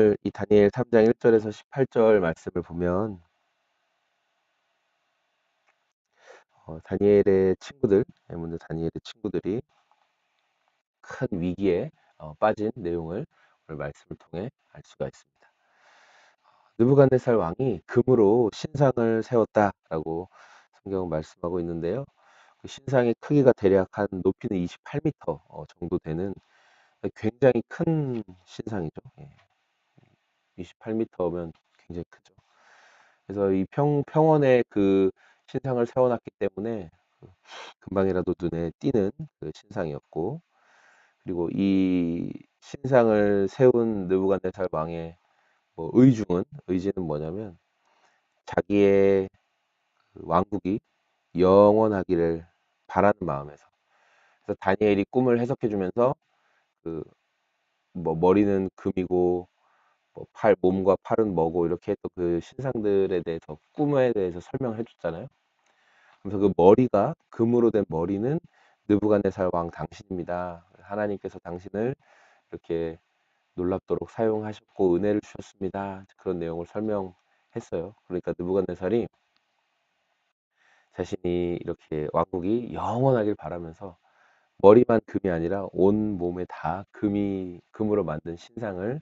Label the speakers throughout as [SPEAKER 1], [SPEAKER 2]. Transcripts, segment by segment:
[SPEAKER 1] 오늘 이 다니엘 3장 1절에서 18절 말씀을 보면 다니엘의 친구들, 먼저 다니엘의 친구들이 큰 위기에 빠진 내용을 오늘 말씀을 통해 알 수가 있습니다. 느부갓네살 왕이 금으로 신상을 세웠다라고 성경은 말씀하고 있는데요. 그 신상의 크기가 대략 한 높이는 28m 정도 되는 굉장히 큰 신상이죠. 28m면 굉장히 크죠. 그래서 이 평원에 그 신상을 세워놨기 때문에 그 금방이라도 눈에 띄는 그 신상이었고, 그리고 이 신상을 세운 느부갓네살 왕의 의지는 뭐냐면 자기의 그 왕국이 영원하기를 바라는 마음에서. 그래서 다니엘이 꿈을 해석해 주면서 그 머리는 금이고 몸과 팔은 뭐고 이렇게 했던 그 신상들에 대해서 꿈에 대해서 설명을 해줬잖아요. 그래서 그 머리가 금으로 된 머리는 느부갓네살 왕 당신입니다. 하나님께서 당신을 이렇게 놀랍도록 사용하셨고 은혜를 주셨습니다. 그런 내용을 설명했어요. 그러니까 느부갓네살이 자신이 이렇게 왕국이 영원하길 바라면서 머리만 금이 아니라 온 몸에 다 금으로 만든 신상을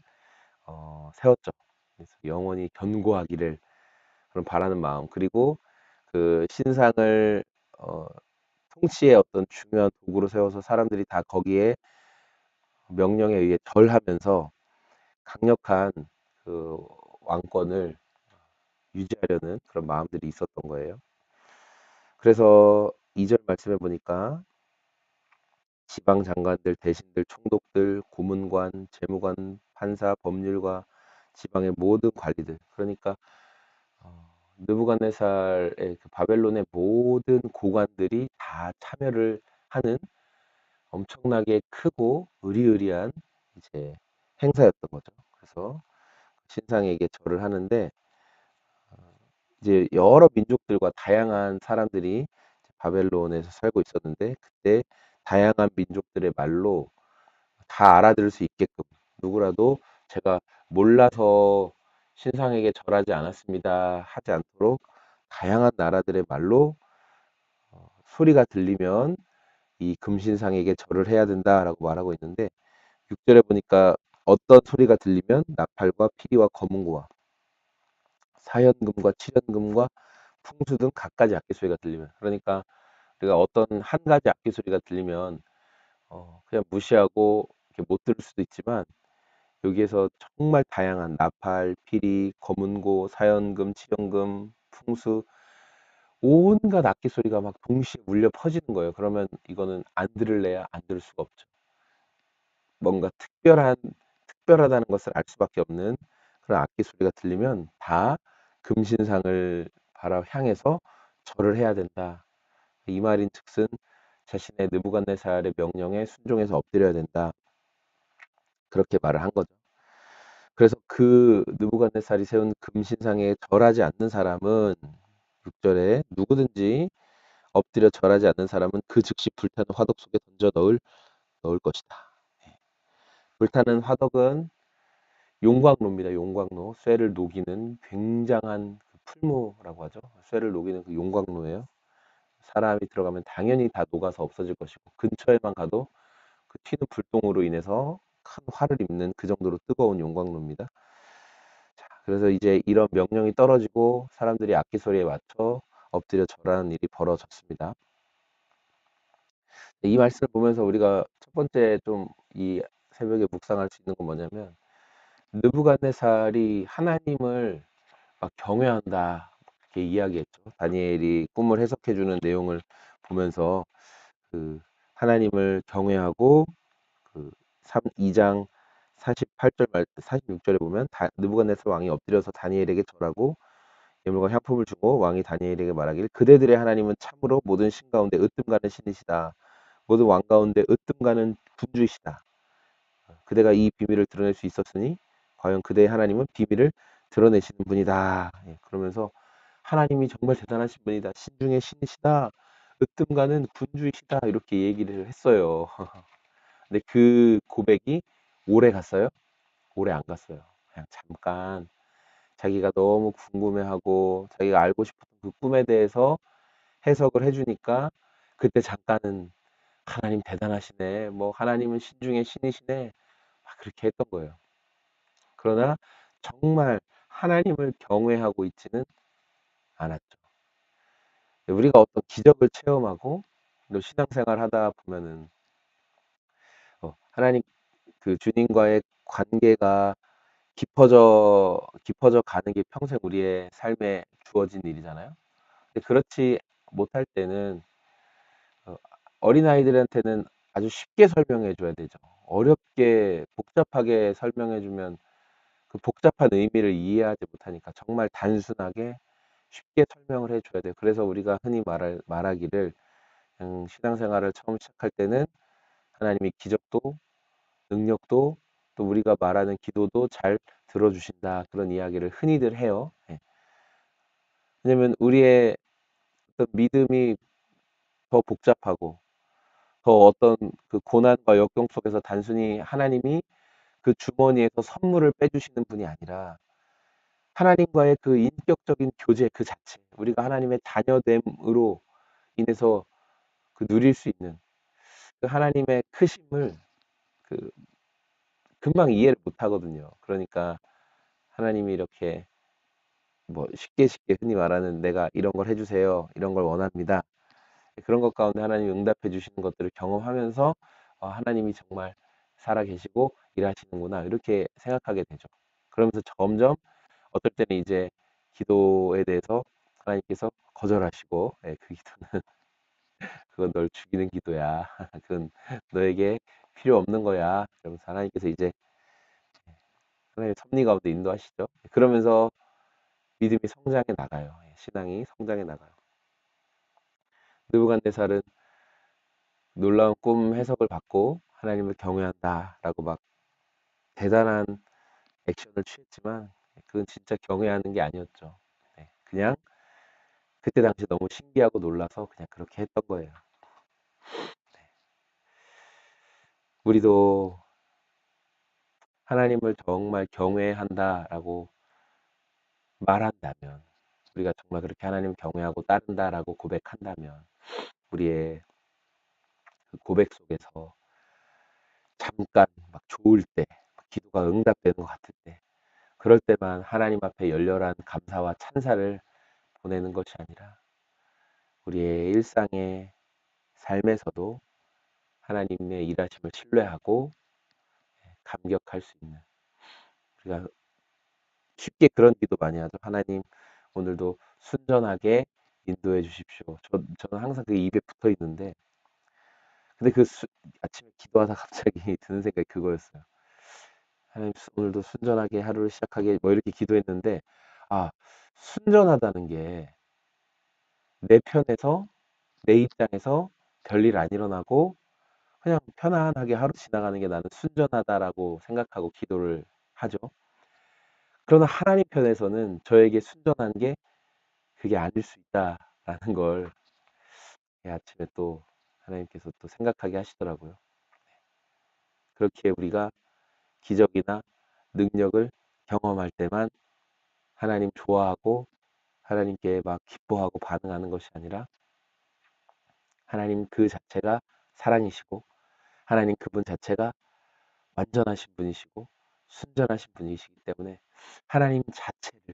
[SPEAKER 1] 세웠죠. 그래서 영원히 견고하기를 그런 바라는 마음, 그리고 그 신상을 어, 통치의 어떤 중요한 도구로 세워서 사람들이 다 거기에 명령에 의해 절하면서 강력한 그 왕권을 유지하려는 그런 마음들이 있었던 거예요. 그래서 2절 말씀해 보니까 지방 장관들, 대신들, 총독들, 고문관, 재무관, 판사, 법률가, 지방의 모든 관리들, 그러니까 느부갓네살의 그 바벨론의 모든 고관들이 다 참여를 하는 엄청나게 크고 의리의리한 이제 행사였던 거죠. 그래서 신상에게 절을 하는데 이제 여러 민족들과 다양한 사람들이 바벨론에서 살고 있었는데 그때 다양한 민족들의 말로 다 알아들을 수 있게끔 누구라도 제가 몰라서 신상에게 절하지 않았습니다 하지 않도록 다양한 나라들의 말로 소리가 들리면 이 금신상에게 절을 해야 된다라고 말하고 있는데 6절에 보니까 어떤 소리가 들리면 나팔과 피리와 검은고와 사연금과 칠연금과 풍수 등 갖가지 악기 소리가 들리면, 그러니까 우리가 어떤 한 가지 악기 소리가 들리면 그냥 무시하고 이렇게 못 들을 수도 있지만 여기에서 정말 다양한 나팔, 피리, 검은고, 사연금, 칠연금, 풍수 온갖 악기 소리가 막 동시에 울려 퍼지는 거예요. 그러면 이거는 안 들을래야 안 들을 수가 없죠. 뭔가 특별하다는 것을 알 수밖에 없는 그런 악기 소리가 들리면 다 금신상을 향해서 절을 해야 된다. 이 말인 즉슨 자신의 느부갓네살의 명령에 순종해서 엎드려야 된다. 그렇게 말을 한 거죠. 그래서 그 느부갓네살이 세운 금신상에 절하지 않는 사람은 6절에 누구든지 엎드려 절하지 않는 사람은 그 즉시 불타는 화덕 속에 던져 넣을 것이다. 예. 불타는 화덕은 용광로입니다. 용광로. 쇠를 녹이는 굉장한 그 풀무라고 하죠. 쇠를 녹이는 그 용광로예요. 사람이 들어가면 당연히 다 녹아서 없어질 것이고 근처에만 가도 그 튀는 불똥으로 인해서 큰 화를 입는 그 정도로 뜨거운 용광로입니다. 자, 그래서 이제 이런 명령이 떨어지고 사람들이 악기 소리에 맞춰 엎드려 절하는 일이 벌어졌습니다. 이 말씀을 보면서 우리가 첫 번째 좀 이 새벽에 묵상할 수 있는 건 뭐냐면 느부갓네살이 하나님을 막 경외한다 이렇게 이야기했죠. 다니엘이 꿈을 해석해 주는 내용을 보면서 그 하나님을 경외하고 그 2장 48절 46절에 보면 느부갓네살 왕이 엎드려서 다니엘에게 절하고 예물과 향품을 주고 왕이 다니엘에게 말하기를 그대들의 하나님은 참으로 모든 신 가운데 으뜸가는 신이시다. 모든 왕 가운데 으뜸가는 군주이시다. 그대가 이 비밀을 드러낼 수 있었으니 과연 그대의 하나님은 비밀을 드러내시는 분이다. 예, 그러면서 하나님이 정말 대단하신 분이다. 신중의 신이시다. 으뜸가는 군주이시다. 이렇게 얘기를 했어요. 근데 그 고백이 오래 갔어요? 오래 안 갔어요. 그냥 잠깐 자기가 너무 궁금해하고 자기가 알고 싶었던 그 꿈에 대해서 해석을 해주니까 그때 잠깐은 하나님 대단하시네, 뭐 하나님은 신 중에 신이시네, 막 그렇게 했던 거예요. 그러나 정말 하나님을 경외하고 있지는 않았죠. 우리가 어떤 기적을 체험하고 또 신앙생활 하다 보면은 하나님 그 주님과의 관계가 깊어져 가는 게 평생 우리의 삶에 주어진 일이잖아요. 근데 그렇지 못할 때는 어, 어린아이들한테는 아주 쉽게 설명해 줘야 되죠. 어렵게 복잡하게 설명해 주면 그 복잡한 의미를 이해하지 못하니까 정말 단순하게 쉽게 설명을 해 줘야 돼요. 그래서 우리가 흔히 말하기를 신앙생활을 처음 시작할 때는 하나님이 기적도 능력도 또 우리가 말하는 기도도 잘 들어주신다. 그런 이야기를 흔히들 해요. 예. 왜냐면 우리의 어떤 믿음이 더 복잡하고 더 어떤 그 고난과 역경 속에서 단순히 하나님이 그 주머니에서 선물을 빼주시는 분이 아니라 하나님과의 그 인격적인 교제 그 자체, 우리가 하나님의 자녀됨으로 인해서 그 누릴 수 있는 그 하나님의 크심을 그 금방 이해를 못 하거든요. 그러니까 하나님이 이렇게 뭐 쉽게 흔히 말하는 내가 이런 걸 해주세요. 이런 걸 원합니다. 그런 것 가운데 하나님이 응답해 주시는 것들을 경험하면서 하나님이 정말 살아계시고 일하시는구나 이렇게 생각하게 되죠. 그러면서 점점 어떨 때는 이제 기도에 대해서 하나님께서 거절하시고 그 기도는 그건 널 죽이는 기도야. 그건 너에게 필요 없는 거야. 그러면서 하나님께서 이제 하나님의 섭리 가운데 인도하시죠. 그러면서 믿음이 성장해 나가요. 신앙이 성장해 나가요. 느부갓네살은 놀라운 꿈 해석을 받고 하나님을 경외한다라고 막 대단한 액션을 취했지만 그건 진짜 경외하는 게 아니었죠. 그냥 그때 당시 너무 신기하고 놀라서 그냥 그렇게 했던 거예요. 우리도 하나님을 정말 경외한다라고 말한다면, 우리가 정말 그렇게 하나님을 경외하고 따른다라고 고백한다면, 우리의 그 고백 속에서 잠깐 막 좋을 때, 기도가 응답되는 것 같을 때, 그럴 때만 하나님 앞에 열렬한 감사와 찬사를 보내는 것이 아니라 우리의 일상의 삶에서도 하나님의 일하심을 신뢰하고 감격할 수 있는, 우리가 쉽게 그런 기도 많이 하죠. 하나님 오늘도 순전하게 인도해 주십시오. 저는 항상 그 입에 붙어 있는데 근데 아침에 기도하다 갑자기 드는 생각이 그거였어요. 하나님 오늘도 순전하게 하루를 시작하게 뭐 이렇게 기도했는데 순전하다는 게 내 편에서 내 입장에서 별일 안 일어나고 그냥 편안하게 하루 지나가는 게 나는 순전하다라고 생각하고 기도를 하죠. 그러나 하나님 편에서는 저에게 순전한 게 그게 아닐 수 있다라는 걸 아침에 또 하나님께서 또 생각하게 하시더라고요. 그렇게 우리가 기적이나 능력을 경험할 때만 하나님 좋아하고 하나님께 막 기뻐하고 반응하는 것이 아니라 하나님 그 자체가 사랑이시고 하나님 그분 자체가 완전하신 분이시고 순전하신 분이시기 때문에 하나님 자체를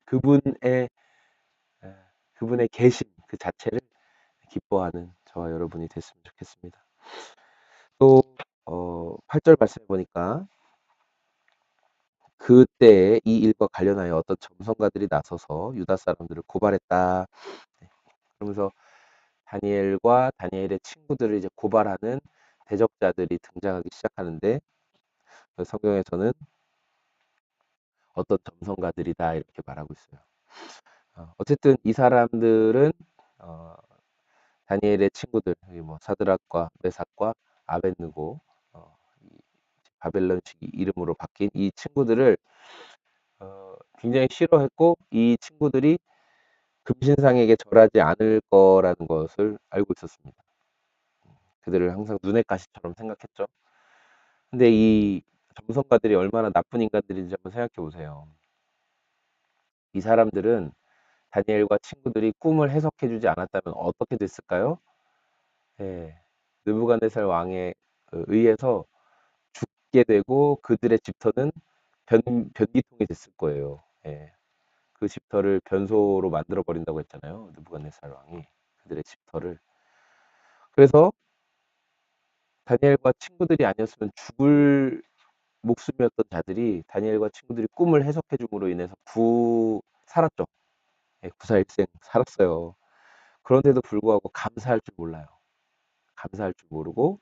[SPEAKER 1] 에, 그분의 계심 그 자체를 기뻐하는 저와 여러분이 됐으면 좋겠습니다. 또 8절 말씀해 보니까 그때에 이 일과 관련하여 어떤 점성가들이 나서서 유다 사람들을 고발했다. 네. 그러면서 다니엘과 다니엘의 친구들을 이제 고발하는 대적자들이 등장하기 시작하는데 성경에서는 어떤 점성가들이다 이렇게 말하고 있어요. 어쨌든 이 사람들은 어, 다니엘의 친구들, 뭐 사드락과 메삭과 아벳느고 이 바벨론식 이름으로 바뀐 이 친구들을 굉장히 싫어했고 이 친구들이 금신상에게 절하지 않을 거라는 것을 알고 있었습니다. 그들을 항상 눈의 가시처럼 생각했죠. 근데 이 점성가들이 얼마나 나쁜 인간들인지 한번 생각해 보세요. 이 사람들은 다니엘과 친구들이 꿈을 해석해 주지 않았다면 어떻게 됐을까요? 예, 느부갓네살 왕에 의해서 죽게 되고 그들의 집터는 변기통이 됐을 거예요. 예, 그 집터를 변소로 만들어 버린다고 했잖아요. 느부갓네살 왕이 그들의 집터를. 그래서 다니엘과 친구들이 아니었으면 죽을 목숨이었던 자들이 다니엘과 친구들이 꿈을 해석해 줌으로 인해서 살았죠. 예, 구사일생 살았어요. 그런데도 불구하고 감사할 줄 몰라요. 감사할 줄 모르고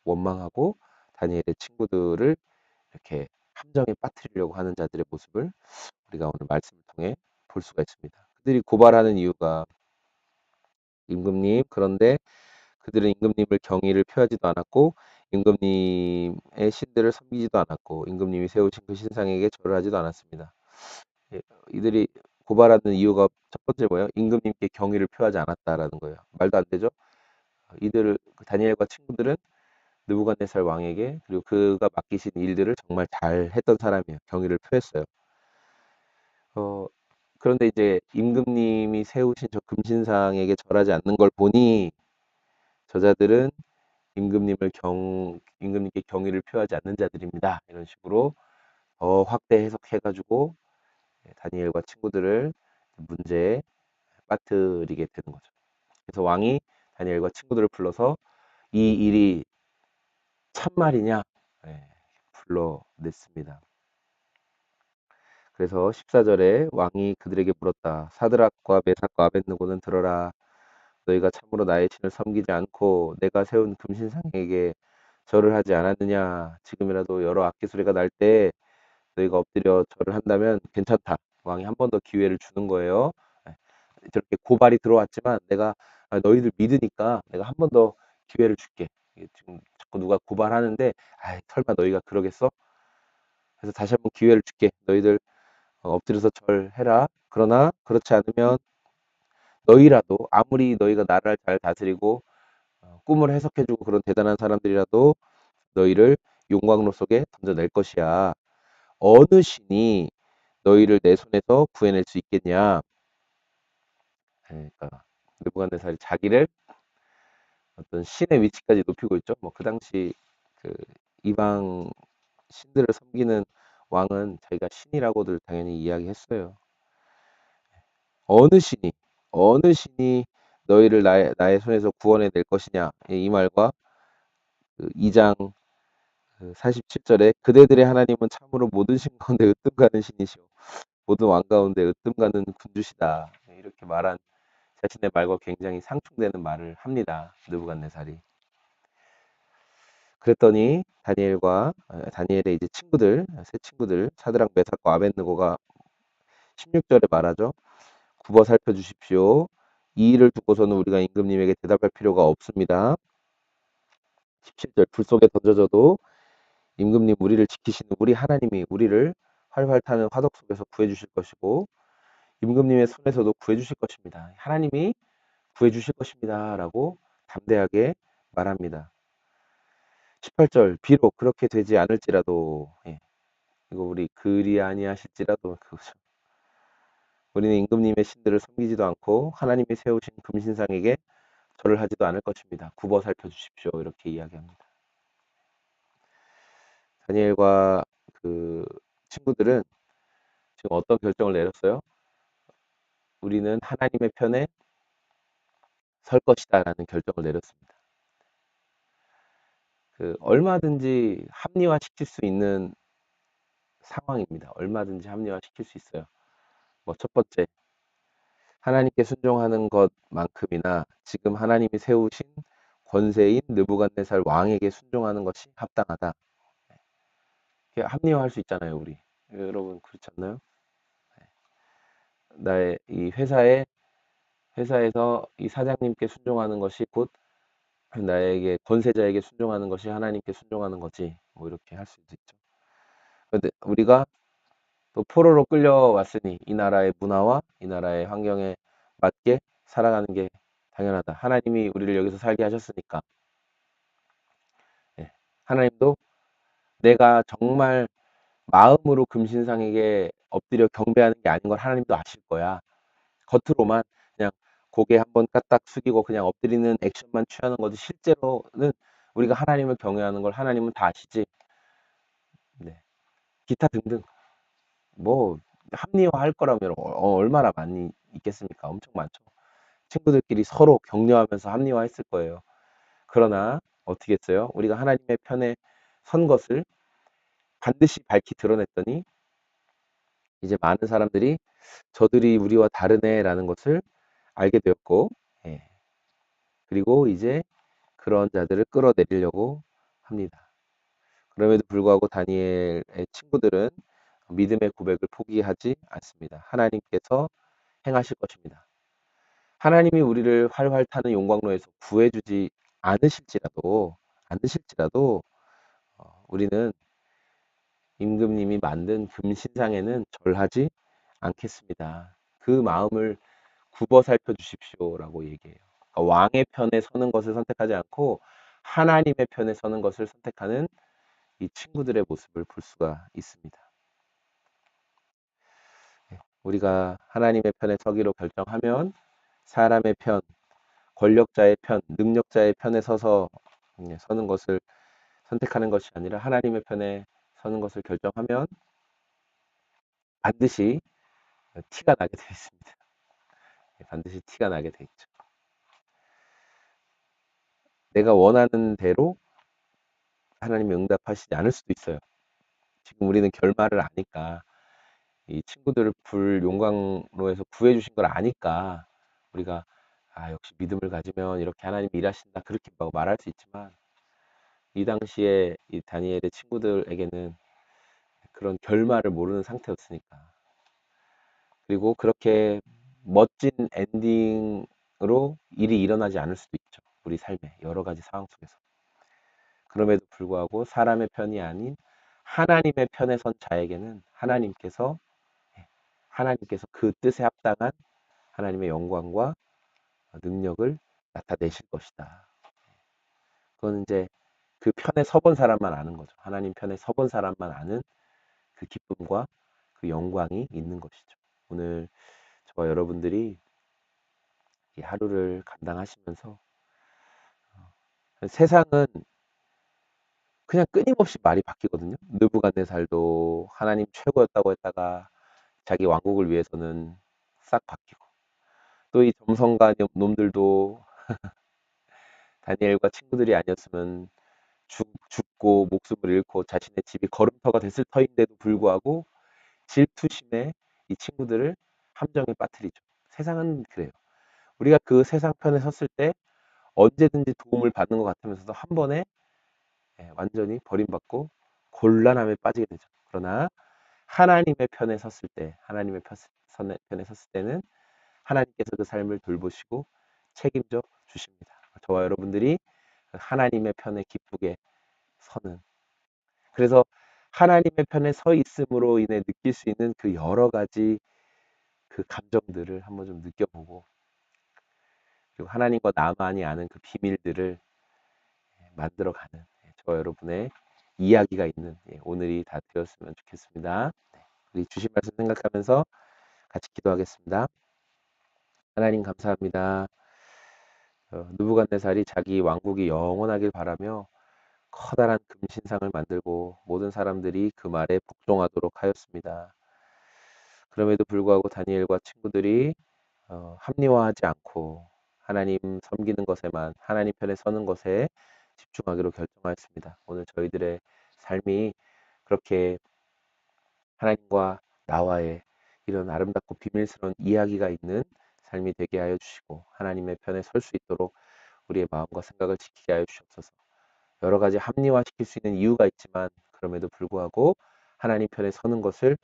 [SPEAKER 1] 원망하고 다니엘의 친구들을 이렇게 함정에 빠뜨리려고 하는 자들의 모습을 우리가 오늘 말씀을 통해 볼 수가 있습니다. 그들이 고발하는 이유가 임금님, 그런데 그들은 임금님을 경의를 표하지도 않았고 임금님의 신들을 섬기지도 않았고 임금님이 세우신 그 신상에게 절을 하지도 않았습니다. 예, 이들이 고발하는 이유가 첫 번째 뭐예요? 임금님께 경의를 표하지 않았다라는 거예요. 말도 안 되죠? 다니엘과 친구들은 느부갓네살 왕에게 그리고 그가 맡기신 일들을 정말 잘 했던 사람이에요. 경의를 표했어요. 어, 그런데 이제 임금님이 세우신 저 금신상에게 절하지 않는 걸 보니 저자들은 임금님께 경의를 표하지 않는 자들입니다. 이런 식으로 더 확대 해석해가지고 다니엘과 친구들을 문제에 빠뜨리게 되는 거죠. 그래서 왕이 다니엘과 친구들을 불러서 이 일이 참말이냐? 예, 불러냈습니다. 그래서 14절에 왕이 그들에게 물었다. 사드락과 메삭과 아벳느고는 들어라. 너희가 참으로 나의 신을 섬기지 않고 내가 세운 금신상에게 절을 하지 않았느냐. 지금이라도 여러 악기 소리가 날 때 너희가 엎드려 절을 한다면 괜찮다. 왕이 한 번 더 기회를 주는 거예요. 예, 저렇게 고발이 들어왔지만 내가 너희들 믿으니까 내가 한 번 더 기회를 줄게. 이게 지금 자꾸 누가 고발하는데 설마 너희가 그러겠어? 그래서 다시 한 번 기회를 줄게. 너희들 엎드려서 절해라. 그러나 그렇지 않으면 너희라도 아무리 너희가 나라를 잘 다스리고 꿈을 해석해주고 그런 대단한 사람들이라도 너희를 용광로 속에 던져낼 것이야. 어느 신이 너희를 내 손에서 구해낼 수 있겠냐? 그러니까 느부갓네살이 자기를 어떤 신의 위치까지 높이고 있죠. 뭐 그 당시 그 이방 신들을 섬기는 왕은 자기가 신이라고들 당연히 이야기했어요. 어느 신이 어느 신이 너희를 나의 손에서 구원해 낼 것이냐 이 말과 그 2장 47절에 그대들의 하나님은 참으로 모든 신 가운데 으뜸 가는 신이시오 모든 왕 가운데 으뜸 가는 군주시다 이렇게 말한 자신의 말과 굉장히 상충되는 말을 합니다. 느부갓네살이. 그랬더니 다니엘의 이제 친구들 세 친구들 사드락 메삭과 아벳느고가 16절에 말하죠. 굽어 살펴주십시오. 이 일을 두고서는 우리가 임금님에게 대답할 필요가 없습니다. 17절 불 속에 던져져도 임금님 우리를 지키시는 우리 하나님이 우리를 활활 타는 화덕 속에서 구해주실 것이고 임금님의 손에서도 구해주실 것입니다. 하나님이 구해주실 것입니다. 라고 담대하게 말합니다. 18절 비록 그렇게 되지 않을지라도 이거 우리 그리 아니하실지라도 그거죠. 우리는 임금님의 신들을 섬기지도 않고 하나님이 세우신 금신상에게 절을 하지도 않을 것입니다. 굽어 살펴주십시오. 이렇게 이야기합니다. 다니엘과 그 친구들은 지금 어떤 결정을 내렸어요? 우리는 하나님의 편에 설 것이다라는 결정을 내렸습니다. 얼마든지 합리화시킬 수 있는 상황입니다. 얼마든지 합리화시킬 수 있어요. 뭐 첫 번째, 하나님께 순종하는 것만큼이나 지금 하나님이 세우신 권세인 느부갓네살 왕에게 순종하는 것이 합당하다. 이렇게 합리화할 수 있잖아요, 우리. 여러분 그렇지 않나요? 나의 이 회사에서 이 사장님께 순종하는 것이 곧 나에게 권세자에게 순종하는 것이 하나님께 순종하는 거지. 뭐 이렇게 할 수도 있죠. 그런데 우리가 또 포로로 끌려왔으니 이 나라의 문화와 이 나라의 환경에 맞게 살아가는 게 당연하다. 하나님이 우리를 여기서 살게 하셨으니까. 예. 하나님도 내가 정말 마음으로 금신상에게 엎드려 경배하는 게 아닌 걸 하나님도 아실 거야. 겉으로만 그냥 고개 한번 까딱 숙이고 그냥 엎드리는 액션만 취하는 거지 실제로는 우리가 하나님을 경외하는 걸 하나님은 다 아시지. 네. 기타 등등 뭐 합리화할 거라면 얼마나 많이 있겠습니까? 엄청 많죠. 친구들끼리 서로 격려하면서 합리화했을 거예요. 그러나 어떻게 했어요? 우리가 하나님의 편에 선 것을 반드시 밝히 드러냈더니 이제 많은 사람들이 저들이 우리와 다르네라는 것을 알게 되었고, 예. 그리고 이제 그런 자들을 끌어내리려고 합니다. 그럼에도 불구하고 다니엘의 친구들은 믿음의 고백을 포기하지 않습니다. 하나님께서 행하실 것입니다. 하나님이 우리를 활활 타는 용광로에서 구해주지 않으실지라도 우리는 임금님이 만든 금신상에는 절하지 않겠습니다. 그 마음을 굽어 살펴 주십시오라고 얘기해요. 그러니까 왕의 편에 서는 것을 선택하지 않고 하나님의 편에 서는 것을 선택하는 이 친구들의 모습을 볼 수가 있습니다. 우리가 하나님의 편에 서기로 결정하면 사람의 편, 권력자의 편, 능력자의 편에 서서 서는 것을 선택하는 것이 아니라 하나님의 편에 서는 것을 결정하면 반드시 티가 나게 되어 있습니다. 반드시 티가 나게 되어 있죠. 내가 원하는 대로 하나님이 응답하시지 않을 수도 있어요. 지금 우리는 결말을 아니까 이 친구들을 불 용광로에서 구해주신 걸 아니까 우리가 역시 믿음을 가지면 이렇게 하나님이 일하신다 그렇게 말할 수 있지만 이 당시에 이 다니엘의 친구들에게는 그런 결말을 모르는 상태였으니까 그리고 그렇게 멋진 엔딩으로 일이 일어나지 않을 수도 있죠. 우리 삶에 여러 가지 상황 속에서. 그럼에도 불구하고 사람의 편이 아닌 하나님의 편에 선 자에게는 하나님께서 그 뜻에 합당한 하나님의 영광과 능력을 나타내실 것이다. 그건 이제 그 편에 서본 사람만 아는 거죠. 하나님 편에 서본 사람만 아는 그 기쁨과 그 영광이 있는 것이죠. 오늘 저와 여러분들이 이 하루를 감당하시면서 세상은 그냥 끊임없이 말이 바뀌거든요. 느부갓네살도 하나님 최고였다고 했다가 자기 왕국을 위해서는 싹 바뀌고 또 이 점성가 놈들도 다니엘과 친구들이 아니었으면 죽고 목숨을 잃고 자신의 집이 걸음터가 됐을 터인데도 불구하고 질투심에 이 친구들을 함정에 빠뜨리죠. 세상은 그래요. 우리가 그 세상 편에 섰을 때 언제든지 도움을 받는 것 같으면서도 한 번에 완전히 버림받고 곤란함에 빠지게 되죠. 그러나 하나님의 편에 섰을 때, 편에 섰을 때는 하나님께서 그 삶을 돌보시고 책임져 주십니다. 저와 여러분들이 하나님의 편에 기쁘게 서는. 그래서 하나님의 편에 서 있음으로 인해 느낄 수 있는 그 여러 가지 그 감정들을 한번 좀 느껴보고 그리고 하나님과 나만이 아는 그 비밀들을 만들어가는 저와 여러분의 이야기가 있는 오늘이 다 되었으면 좋겠습니다. 우리 주신 말씀 생각하면서 같이 기도하겠습니다. 하나님 감사합니다. 느부갓네살이 자기 왕국이 영원하길 바라며 커다란 금신상을 만들고 모든 사람들이 그 말에 복종하도록 하였습니다. 그럼에도 불구하고 다니엘과 친구들이 합리화하지 않고 하나님 섬기는 것에만 하나님 편에 서는 것에 집중하기로 결정하였습니다. 오늘 저희들의 삶이 그렇게 하나님과 나와의 이런 아름답고 비밀스러운 이야기가 있는 삶이 되게 하여 주시고 하나님의 편에 설 수 있도록 우리의 마음과 생각을 지키게 하여 주옵소서. 여러 가지 합리화시킬 수 있는 이유가 있지만 그럼에도 불구하고 하나님 편에 서는 것을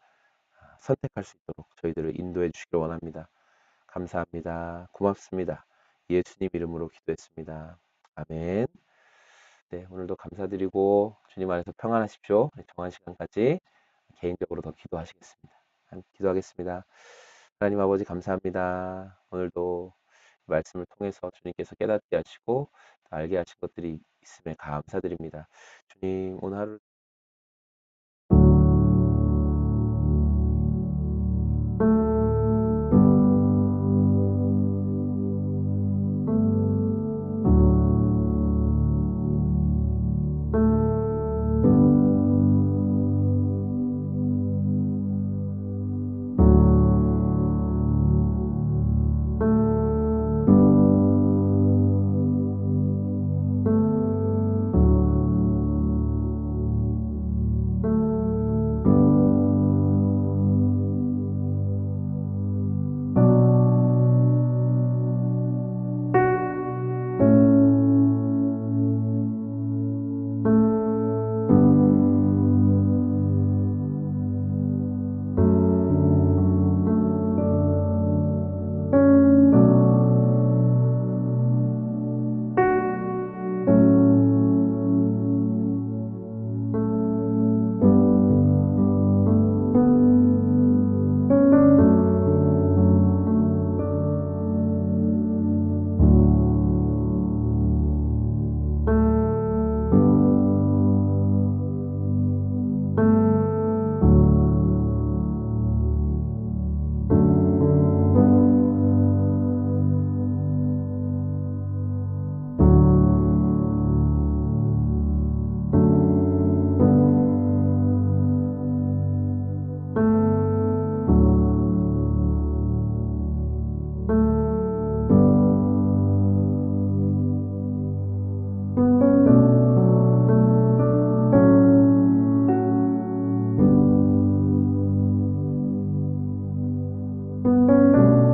[SPEAKER 1] 선택할 수 있도록 저희들을 인도해 주시길 원합니다. 감사합니다. 고맙습니다. 예수님 이름으로 기도했습니다. 아멘. 네, 오늘도 감사드리고 주님 안에서 평안하십시오. 정한 시간까지 개인적으로 더 기도하시겠습니다. 기도하겠습니다. 하나님 아버지 감사합니다. 오늘도 말씀을 통해서 주님께서 깨닫게 하시고 알게 하신 것들이 있음에 감사드립니다. 주님 오늘 하루